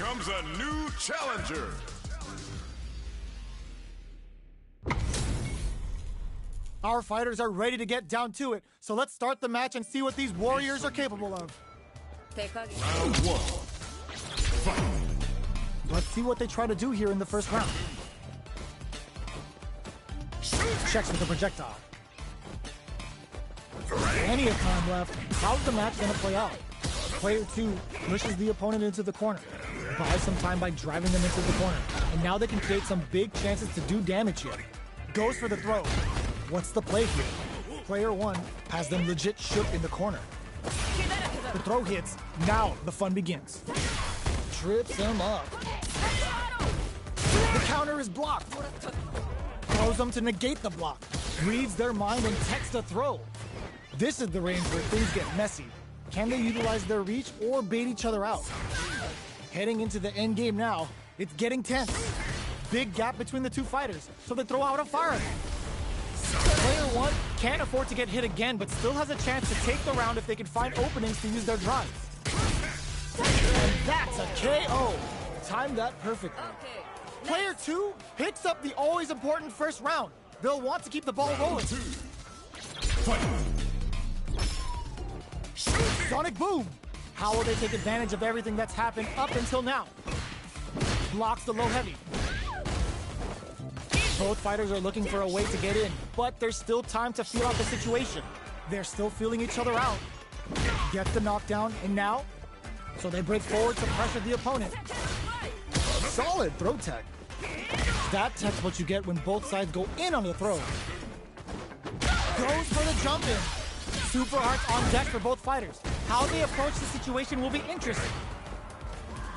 comes a new challenger. Our fighters are ready to get down to it, so let's start the match and see what these warriors are capable of. Round 1. Fight. Let's see what they try to do here in the first round. Checks with the projectile. Plenty of time left. How's the match going to play out? Player 2 pushes the opponent into the corner. Buys some time by driving them into the corner. And now they can create some big chances to do damage here. Goes for the throw. What's the play here? Player 1 has them legit shook in the corner. The throw hits. Now the fun begins. Trips him up. The counter is blocked. Throws them to negate the block. Reads their mind and techs a throw. This is the range where things get messy. Can they utilize their reach or bait each other out? Heading into the end game now, it's getting tense. Big gap between the two fighters, so they throw out a fireball. Player 1 can't afford to get hit again, but still has a chance to take the round if they can find openings to use their drive. And that's a KO. Timed that perfectly. Player 2 picks up the always important first round. They'll want to keep the ball rolling. Sonic boom! How will they take advantage of everything that's happened up until now? Blocks the low heavy. Both fighters are looking for a way to get in, but there's still time to feel out the situation. They're still feeling each other out. Gets the knockdown, and now? So they break forward to pressure the opponent. Solid throw tech. That tech's what you get when both sides go in on the throw. Goes for the jump in. Super arts on deck for both fighters. How they approach the situation will be interesting.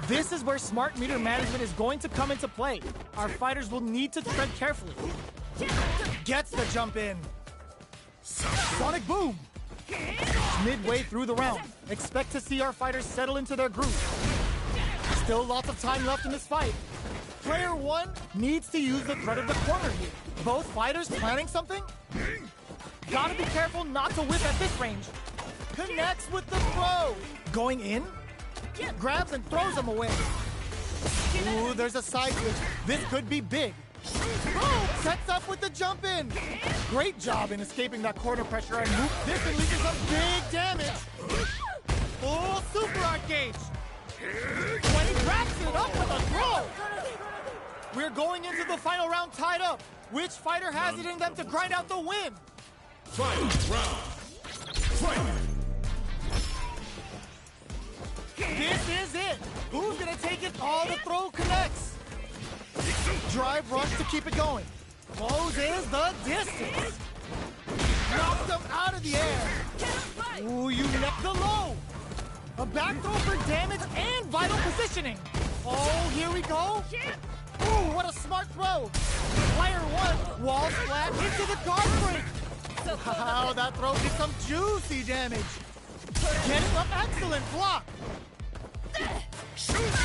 This is where smart meter management is going to come into play. Our fighters will need to tread carefully. Gets the jump in. Sonic boom! Midway through the round, expect to see our fighters settle into their groove. Still lots of time left in this fight. Player 1 needs to use the threat of the corner here. Both fighters planning something? Gotta be careful not to whip at this range. Connects with the throw. Going in? Grabs and throws him away. Ooh, there's a side switch. This could be big. Boom! Sets up with the jump in. Great job in escaping that corner pressure and move this and leaving some big damage. Full super art gauge. When he wraps it up with a throw. We're going into the final round tied up. Which fighter has it in them to grind out the win? Final round. Fight. This is it! Who's gonna take it? All the throw connects! Drive rush to keep it going. Closes the distance! Knocks them out of the air! Ooh, you neck the low! A back throw for damage and vital positioning! Oh, here we go! Ooh, what a smart throw! Player 1 walls flat into the guard break! Wow, that throw did some juicy damage! Getting up, excellent block!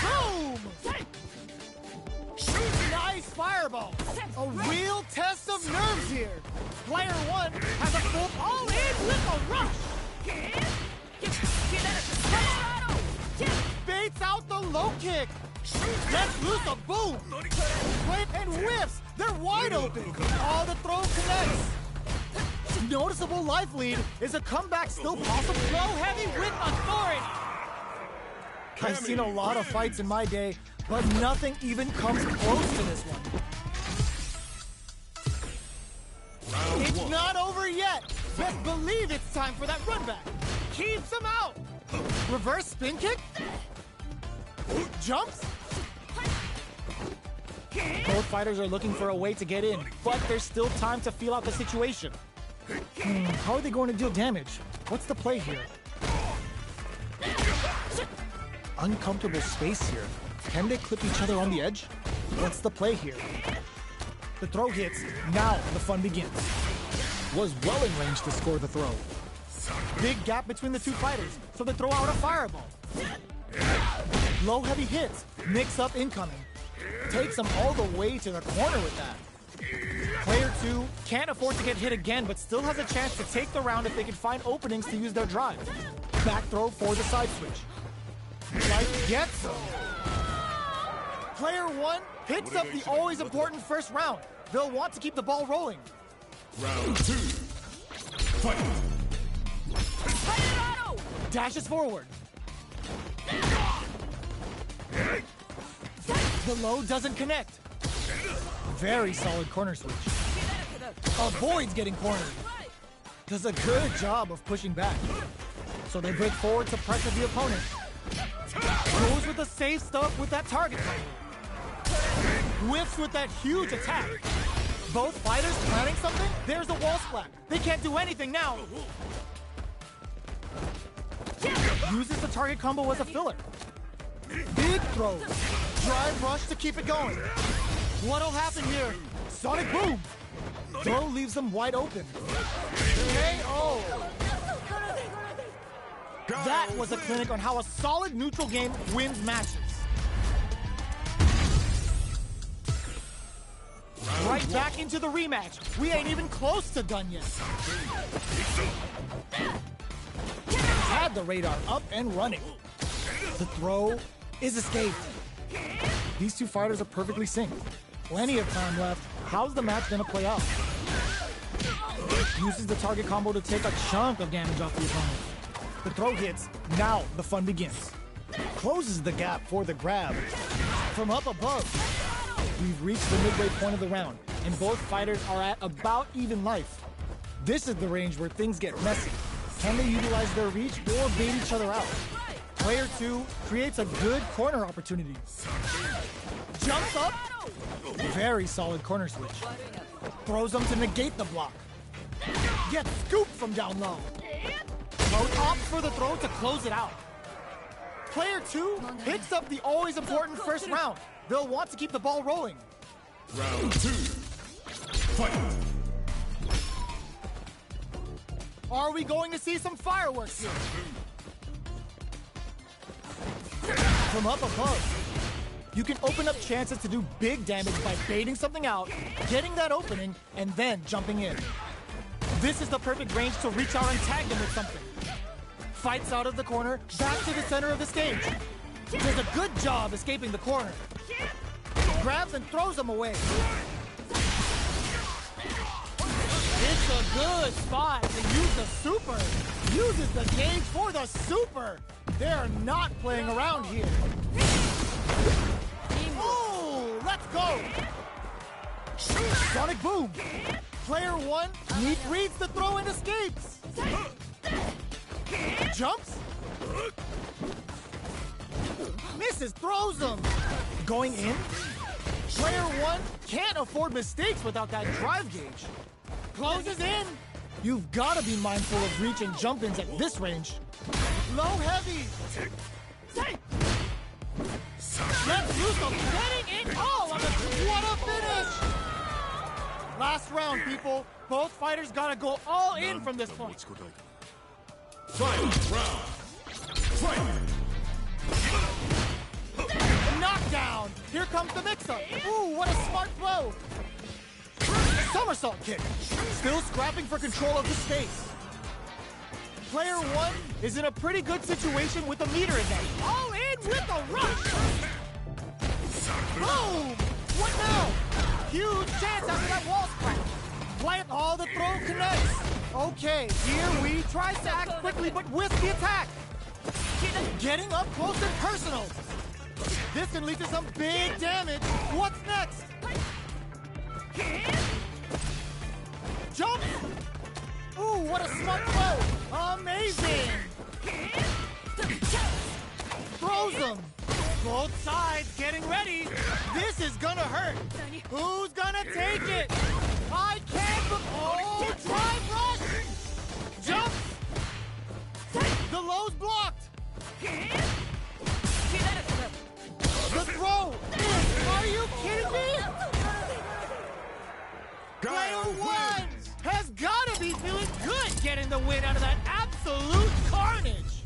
Boom! Nice fireball! A real test of nerves here! Player 1 has a full all-in with a rush! Baits out the low kick! Gets loose a boom! And whiffs! They're wide open! All the throw connects! Noticeable life lead. Is a comeback still possible? Throw heavy with authority! I've seen a lot of fights in my day, but nothing even comes close to this one. It's not over yet. Best believe it's time for that run back. Keeps him out. Reverse spin kick. Jumps. Both fighters are looking for a way to get in, but there's still time to feel out the situation. How are they going to deal damage? What's the play here? Uncomfortable space here. Can they clip each other on the edge? What's the play here? The throw hits. Now the fun begins. Was well in range to score the throw. Big gap between the two fighters, so they throw out a fireball. Low heavy hits. Mix up incoming. Takes them all the way to the corner with that. Player 2 can't afford to get hit again, but still has a chance to take the round if they can find openings to use their drive. Back throw for the side switch. Life gets him. Player 1 picks up the always important first round. They'll want to keep the ball rolling. Round 2. Fight. Dashes forward. The low doesn't connect. Very solid corner switch. Avoids getting cornered. Does a good job of pushing back. So they break forward to pressure the opponent. Goes with the safe stuff with that target combo. Whiffs with that huge attack. Both fighters planning something? There's a wall splat. They can't do anything now. Uses the target combo as a filler. Big throws. Drive rush to keep it going. What'll happen here? Sonic boom. Throw leaves them wide open. KO. That was a clinic on how a solid neutral game wins matches. Right back into the rematch. We ain't even close to done yet. Had the radar up and running. The throw is escaped. These two fighters are perfectly synced. Plenty of time left. How's the match gonna play out? Uses the target combo to take a chunk of damage off the opponent. The throw hits. Now the fun begins. Closes the gap for the grab. From up above, we've reached the midway point of the round, and both fighters are at about even life. This is the range where things get messy. Can they utilize their reach or bait each other out? Player 2 creates a good corner opportunity. Jumps up. Very solid corner switch. Throws them to negate the block. Gets scooped from down low. Opts for the throw to close it out. Player 2 picks up the always important first round. They'll want to keep the ball rolling. Round 2. Fight. Are we going to see some fireworks here? From up above, you can open up chances to do big damage by baiting something out, getting that opening, and then jumping in. This is the perfect range to reach out and tag them with something. Fights out of the corner, back to the center of the stage. Does a good job escaping the corner. Grabs and throws them away. It's a good spot to use the super. Uses the gauge for the super. They're not playing around here. Ooh, let's go. Sonic boom. Player 1 reads the throw and escapes. Jumps. Misses, throws them. Going in. Player 1 can't afford mistakes without that drive gauge. Closes in. You've got to be mindful of reach and jump-ins at this range. Low heavy. Let's use them. Getting in. Oh, what a finish. Last round, people. Both fighters got to go all in from this point. Fight round. Fight. Knockdown. Here comes the mix-up. Ooh, what a smart throw. Somersault kick. Still scrapping for control of the space. Player 1 is in a pretty good situation with the meter advantage. All in with a rush. Boom. What now? Huge chance after that wall splat. Plant all the throw connects. Okay, here we try to act quickly but with the attack. Getting up close and personal. This can lead to some big damage. What's next? Jump! Ooh, what a smart throw! Amazing! Throws them! Both sides getting ready! This is gonna hurt! Who's gonna take it? I can't... Oh, drive rush! Jump! The low's blocked! The throw is... Are you kidding me? Player 1 has got to be feeling good getting the win out of that absolute carnage.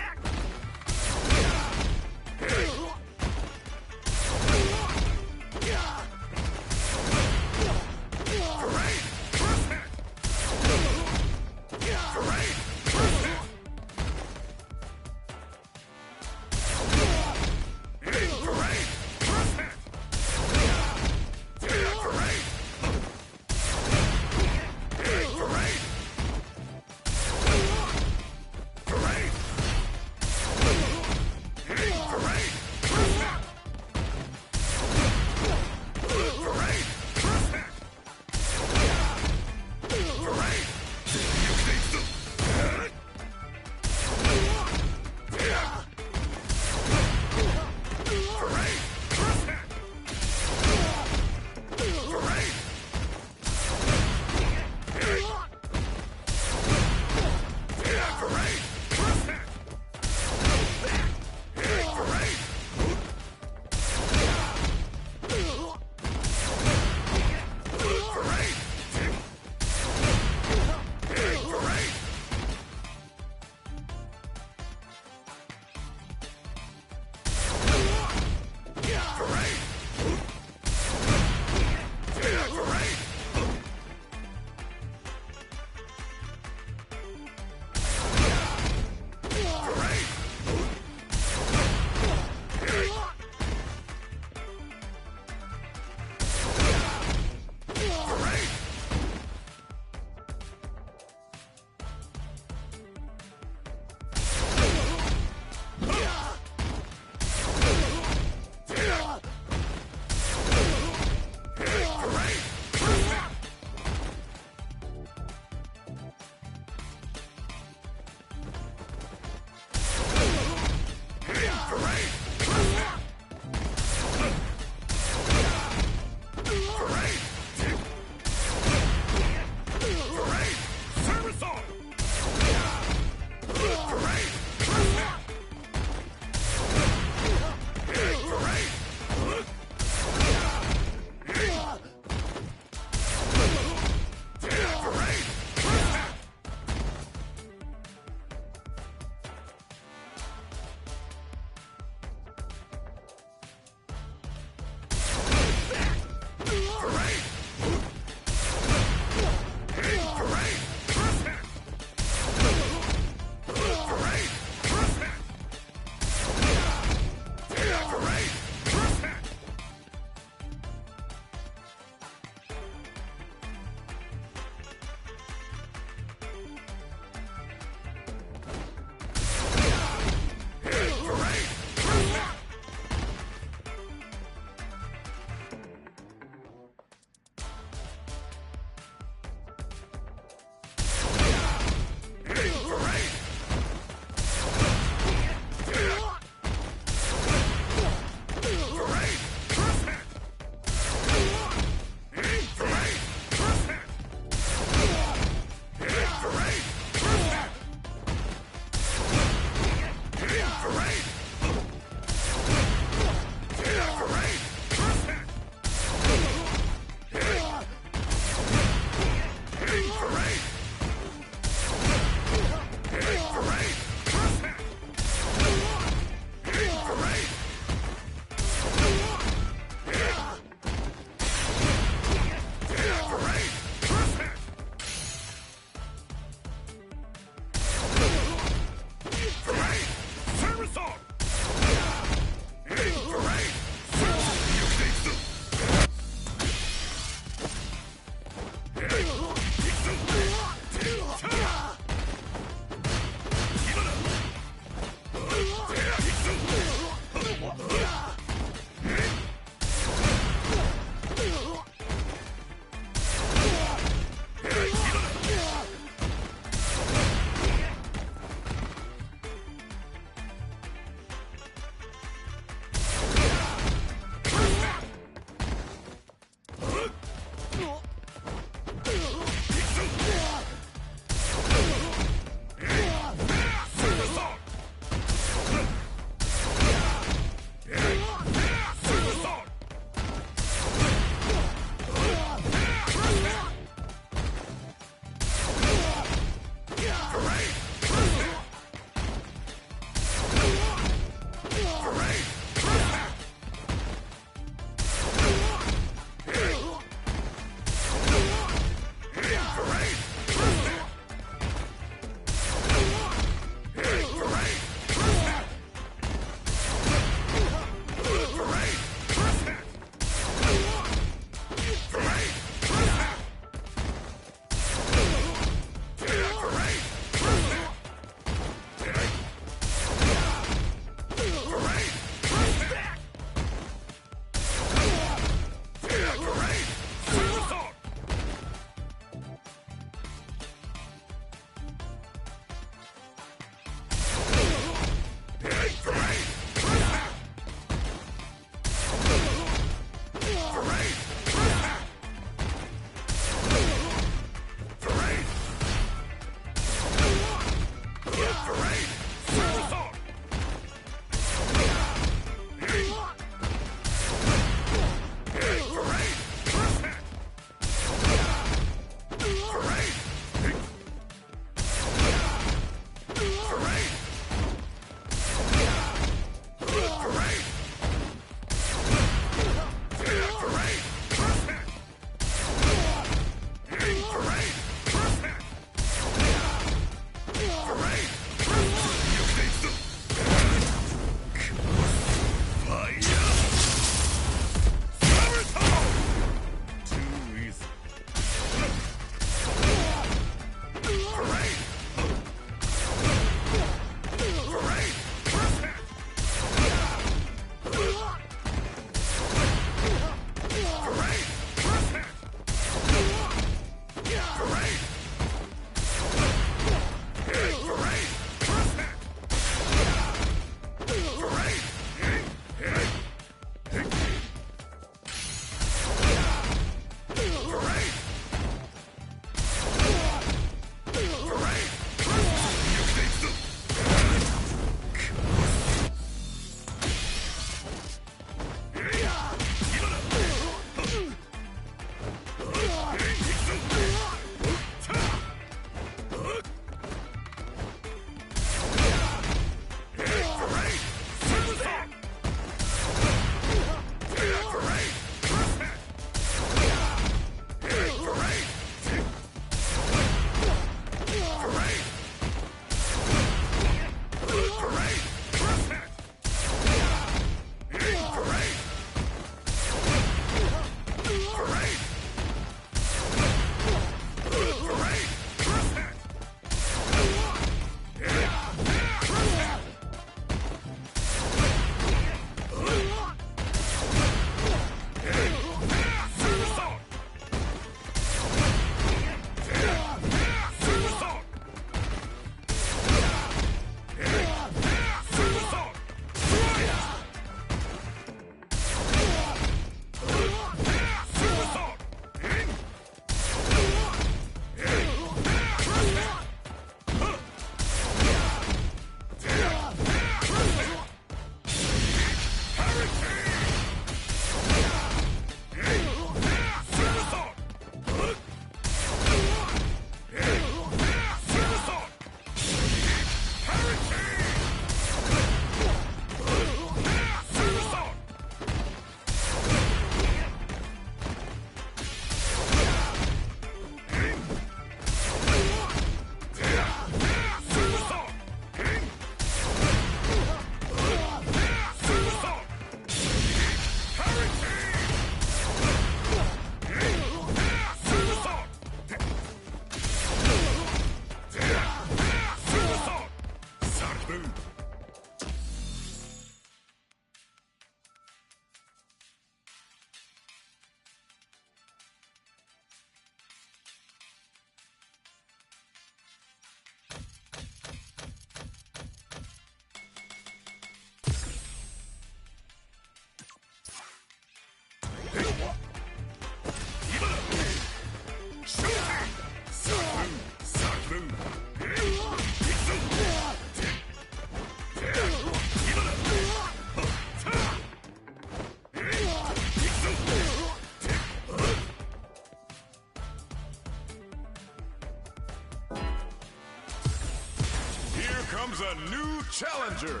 a new challenger.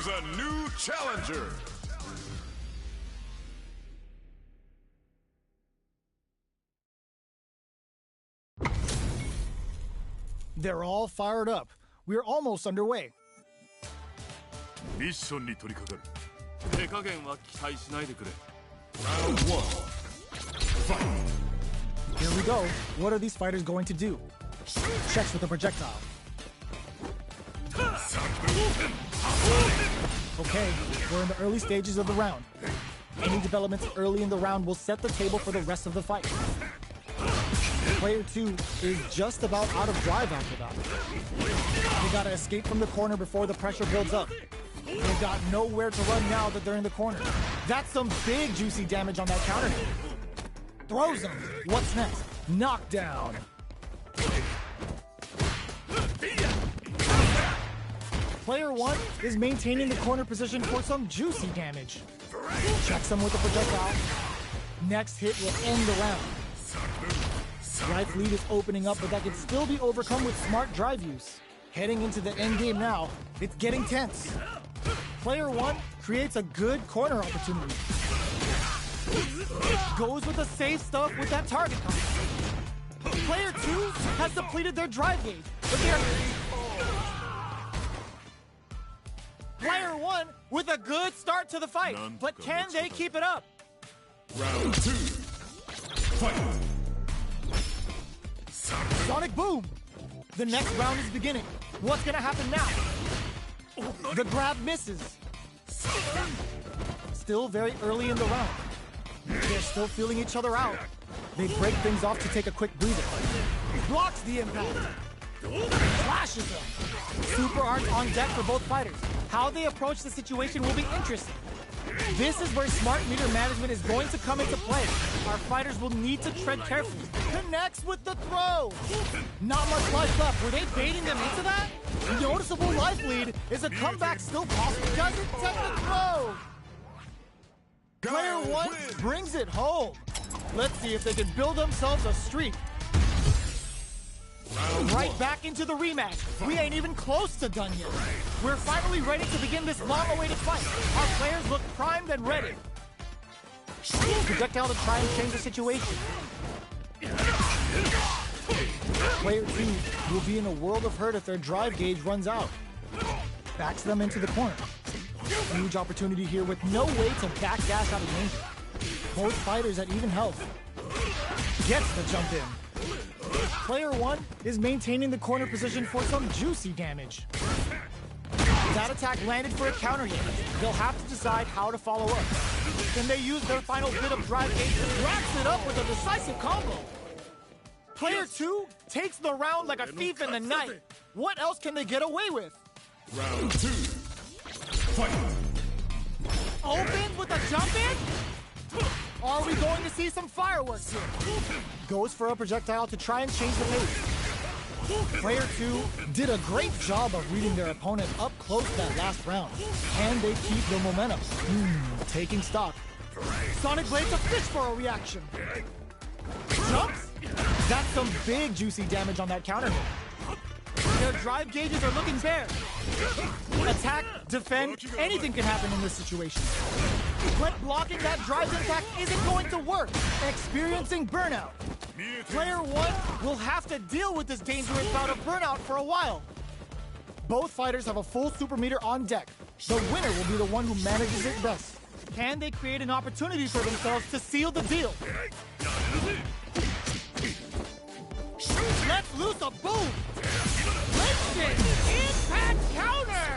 A new challenger. They're all fired up. We're almost underway. ミッションに取り掛かる。手加減は期待しないでくれ。 Round 1. Fight. Here we go. What are these fighters going to do? Checks with the projectile. Okay, we're in the early stages of the round. Any developments early in the round will set the table for the rest of the fight. Player 2 is just about out of drive after that. They gotta escape from the corner before the pressure builds up. They've got nowhere to run now that they're in the corner. That's some big juicy damage on that counter hit. Throws him. What's next? Knockdown. Player 1 is maintaining the corner position for some juicy damage. Checks him with the projectile. Next hit will end the round. Life's lead is opening up, but that can still be overcome with smart drive use. Heading into the end game now, it's getting tense. Player 1 creates a good corner opportunity. Goes with the safe stuff with that target combo. Player 2 has depleted their drive gauge, but they're... Player 1 with a good start to the fight, but can they keep it up? Round 2. Fight. Sonic boom! The next round is beginning. What's gonna happen now? The grab misses. Still very early in the round. They're still feeling each other out. They break things off to take a quick breather. Blocks the impact. Flashes them. Super arts on deck for both fighters. How they approach the situation will be interesting. This is where smart meter management is going to come into play. Our fighters will need to tread carefully. Connects with the throw. Not much life left. Were they baiting them into that? Noticeable life lead. Is a comeback still possible? Doesn't take the throw. Player 1 brings it home. Let's see if they can build themselves a streak. Right back into the rematch. We ain't even close to done yet. We're finally ready to begin this long-awaited fight. Our players look primed and ready. Projectile to try and change the situation. Player 2 will be in a world of hurt if their drive gauge runs out. backs them into the corner. Huge opportunity here with no way to backdash out of danger. Both fighters at even health. Gets the jump in. Player one is maintaining the corner position for some juicy damage. That attack landed for a counter hit. They'll have to decide how to follow up. Can they use their final bit of drive gauge and wraps it up with a decisive combo? Player two takes the round like a thief in the night. What else can they get away with? Round 2. Fight. Opens with a jump in? Are we going to see some fireworks here? Goes for a projectile to try and change the pace. Player two did a great job of reading their opponent up close that last round. Can they keep the momentum? Taking stock. Sonic Blade's a fish for a reaction. Jumps? That's some big juicy damage on that counter hit. Their drive gauges are looking bare. Attack, defend, anything can happen in this situation. But blocking that drive impact isn't going to work. Experiencing burnout. Player one will have to deal with this dangerous bout of burnout for a while. Both fighters have a full super meter on deck. The winner will be the one who manages it best. Can they create an opportunity for themselves to seal the deal? Let's loose a boom! Lifted! Impact counter!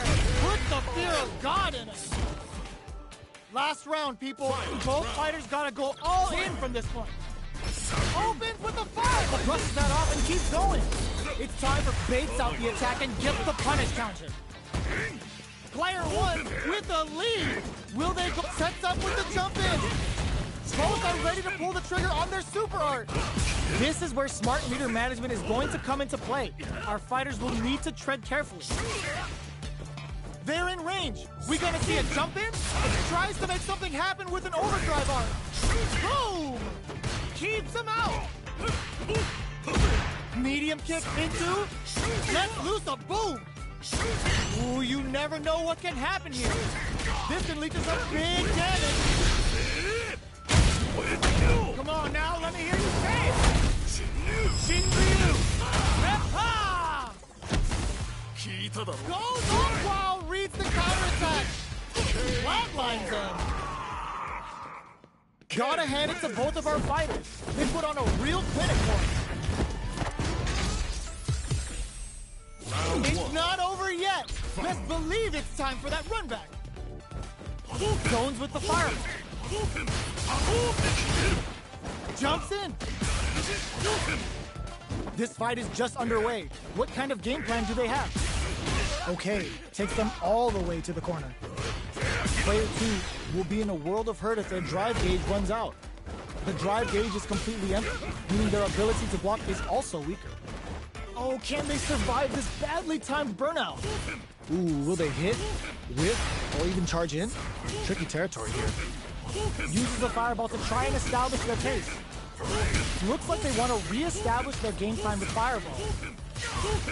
Put the fear of God in us! Last round, people. Both fighters gotta go all in from this point. Opens with the fire, but brushes that off and keeps going. It's time for baits out the attack and get the punish counter. Player one with the lead. Will they go? Sets up with the jump in. Both are ready to pull the trigger on their super art. This is where smart meter management is going to come into play. Our fighters will need to tread carefully. They're in range. We gonna see a jump in? Tries to make something happen with an overdrive art. Boom! Keeps him out. Medium kick into. Let's loose a boom. Ooh, you never know what can happen here. This can lead to some big damage. Come on now, let me hear you say it. Shinryu. Reppa! Goes up while reads the counterattack. Flatlines them. Gotta hand it to both of our fighters. They put on a real clinic for us. It's not over yet. Best believe it's time for that run back. Zones with the fireball. Jumps in. This fight is just underway. What kind of game plan do they have? Okay, takes them all the way to the corner. Player two will be in a world of hurt if their drive gauge runs out. The drive gauge is completely empty, meaning their ability to block is also weaker. Oh, can they survive this badly timed burnout? Ooh, will they hit, whip, or even charge in? Tricky territory here. Uses the fireball to try and establish their pace. Looks like they want to re-establish their game plan with fireball.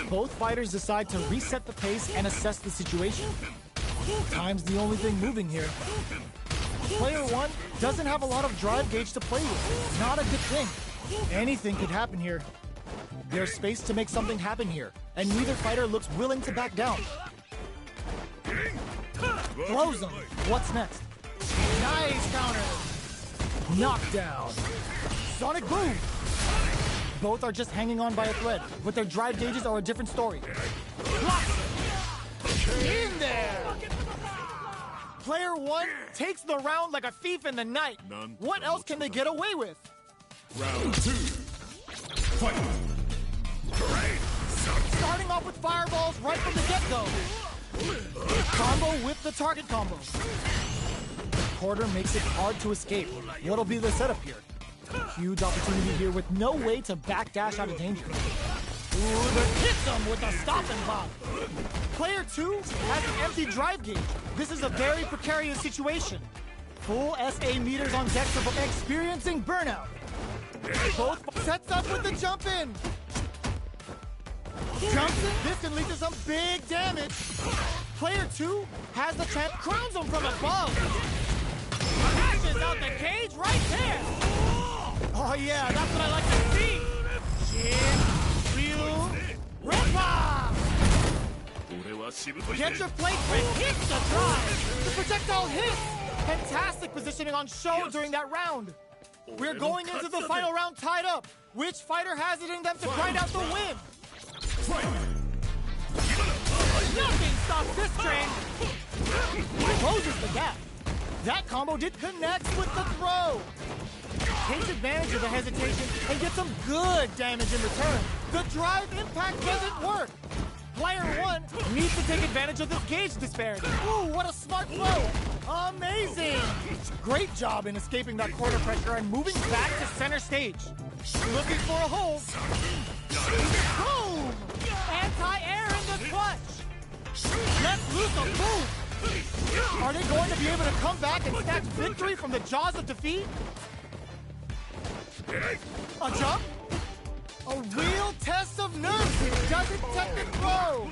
Both fighters decide to reset the pace and assess the situation. Time's the only thing moving here. Player one doesn't have a lot of drive gauge to play with. Not a good thing. Anything could happen here. There's space to make something happen here, and neither fighter looks willing to back down. Throws him. What's next? Nice counter. Knockdown. Sonic boom. Both are just hanging on by a thread, but their drive gauges are a different story. Blocks it. In there. Player one takes the round like a thief in the night. What else can they get away with? Round 2. Fight. Starting off with fireballs right from the get-go. Combo with the target combo. The quarter makes it hard to escape. What'll be the setup here? Huge opportunity here with no way to backdash out of danger. Ooh, they hit them with a stop and pop. Player two has an empty drive gauge. This is a very precarious situation. Full SA meters on deck for experiencing burnout. Both sets up with the jump in. Jumps in. This can lead to some big damage. Player two has the trap, crowns him from above. Smashes out the cage right there. Oh yeah, that's what I like to see. Shin, Ryu, Reppa. Get your placement, hit the drive! The projectile hit! Fantastic positioning on show during that round. We're going into the final round tied up. Which fighter has it in them to grind out the win? Nothing stops this train! Closes the gap. That combo did connect with the throw. Takes advantage of the hesitation and gets some good damage in return. The drive impact doesn't work. Player one needs to take advantage of this gauge disparity. Ooh, what a smart throw! Amazing! Great job in escaping that corner pressure and moving back to center stage. Looking for a hold. Boom! Anti-air in the clutch. Let's loose a move. Are they going to be able to come back and snatch victory from the jaws of defeat? A jump? A real test of nerves. It doesn't tech the throw.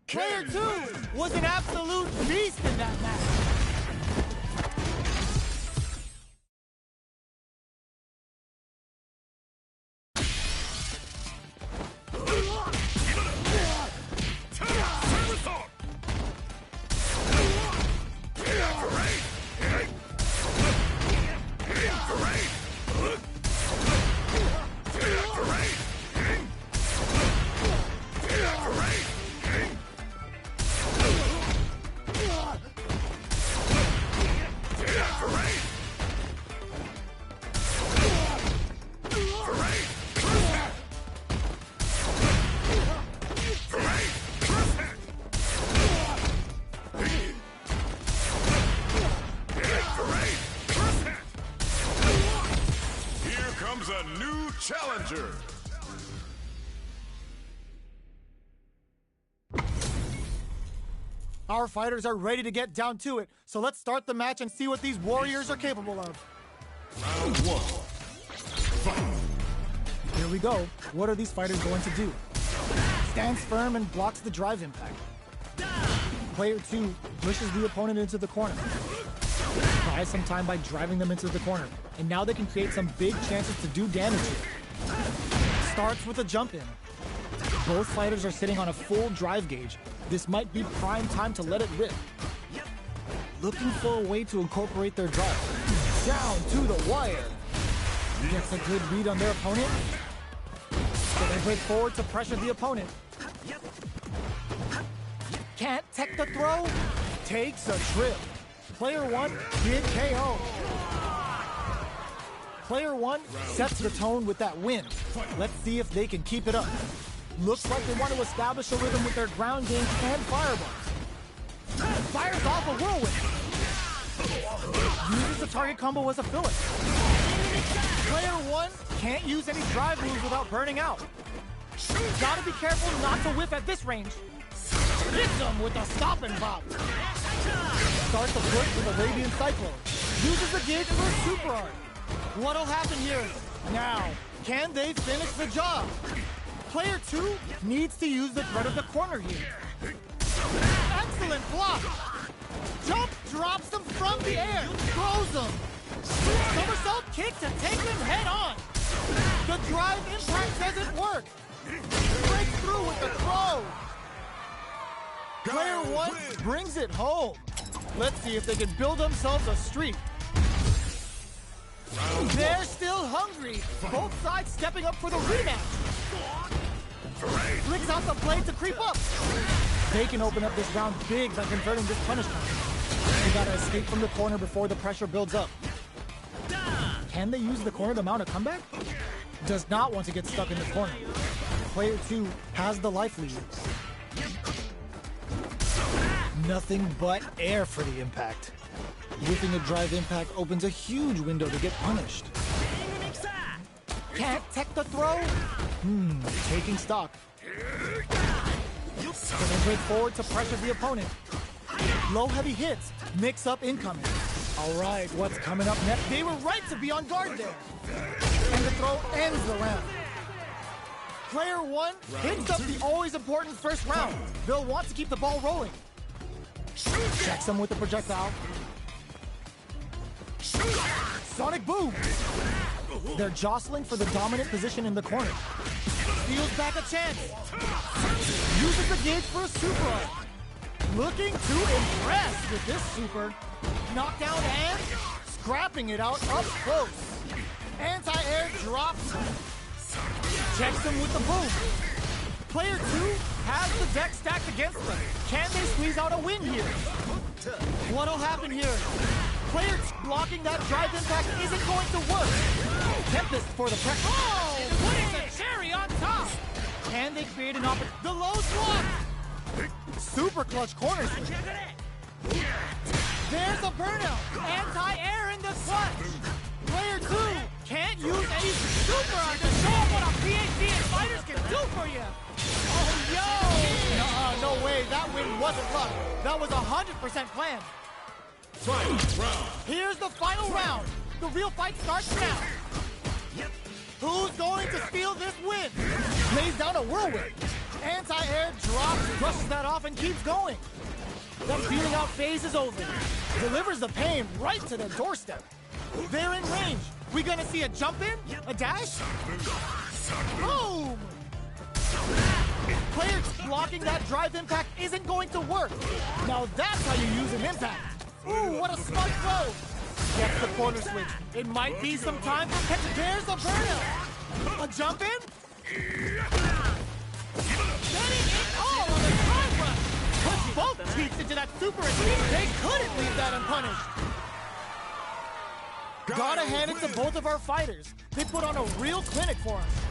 Player two was an absolute beast in that match. A new challenger. Our fighters are ready to get down to it, so let's start the match and see what these warriors are capable of. Round one. Fight. Here we go. What are these fighters going to do? Stands firm and blocks the drive impact. Player two pushes the opponent into the corner. Buys some time by driving them into the corner, and now they can create some big chances to do damage here. Starts with a jump in. Both fighters are sitting on a full drive gauge. This might be prime time to let it rip. Looking for a way to incorporate their drive. Down to the wire. Gets a good read on their opponent. So they break forward to pressure the opponent. Can't tech the throw. Takes a trip. Player one did KO. Player one sets the tone with that win. Let's see if they can keep it up. Looks like they want to establish a rhythm with their ground game and fireballs. Fires off a whirlwind. Uses the target combo as a filler. Player one can't use any drive moves without burning out. Gotta be careful not to whiff at this range. Hits him with a stop and bop. Starts the push with a Radiant Cyclone. Uses the gauge for a super art. What'll happen here? Now, can they finish the job? Player two needs to use the threat of the corner here. Excellent block. Jump drops him from the air. Throws him. Somersault kick to take him head on. The drive impact doesn't work. Breaks through with the throw. Player one brings it home. Let's see if they can build themselves a streak. They're still hungry. Both sides stepping up for the rematch. Flicks out the blade to creep up. They can open up this round big by converting this punishment. They gotta escape from the corner before the pressure builds up. Can they use the corner to mount a comeback? Does not want to get stuck in the corner. Player two has the life lead. Nothing but air for the impact. Whipping a drive impact opens a huge window to get punished. Can't tech the throw? Taking stock. So they break forward to pressure the opponent. Low heavy hits, mix up incoming. All right, what's coming up next? They were right to be on guard there. And the throw ends the round. Player one hits up the always important first round. They'll want to keep the ball rolling. Checks him with the projectile. Sonic boom! They're jostling for the dominant position in the corner. Steals back a chance. Uses the gauge for a super art. Looking to impress with this super. Knockdown and scrapping it out up close. Anti-air drops. Checks him with the boom. Player 2 has the deck stacked against them. Can they squeeze out a win here? What'll happen here? Player 2 blocking that drive impact isn't going to work. Tempest for the pressure. Oh, putting the cherry on top. Can they create an opportunity? The low swap. Super clutch corner switch. There's a burnout. Anti-air in the clutch. Player 2 can't use any super art to show up what a PhD and fighters can do for you. Oh, yo! No way. That win wasn't luck. That was 100% planned. Fight round. Here's the final round. The real fight starts now. Who's going to steal this win? Lays down a whirlwind. Anti-air drops, brushes that off, and keeps going. That feeling out phase is over. Delivers the pain right to their doorstep. They're in range. We gonna see a jump in? A dash? Boom! Player blocking that drive impact isn't going to work. Now that's how you use an impact. Ooh, what a smart throw! Gets the corner switch. It might be some time for catch. There's a burnout. A jump in? Getting it all on the drive run. Push both teeth into that super achievement. They couldn't leave that unpunished. Gotta hand it to both of our fighters. They put on a real clinic for us.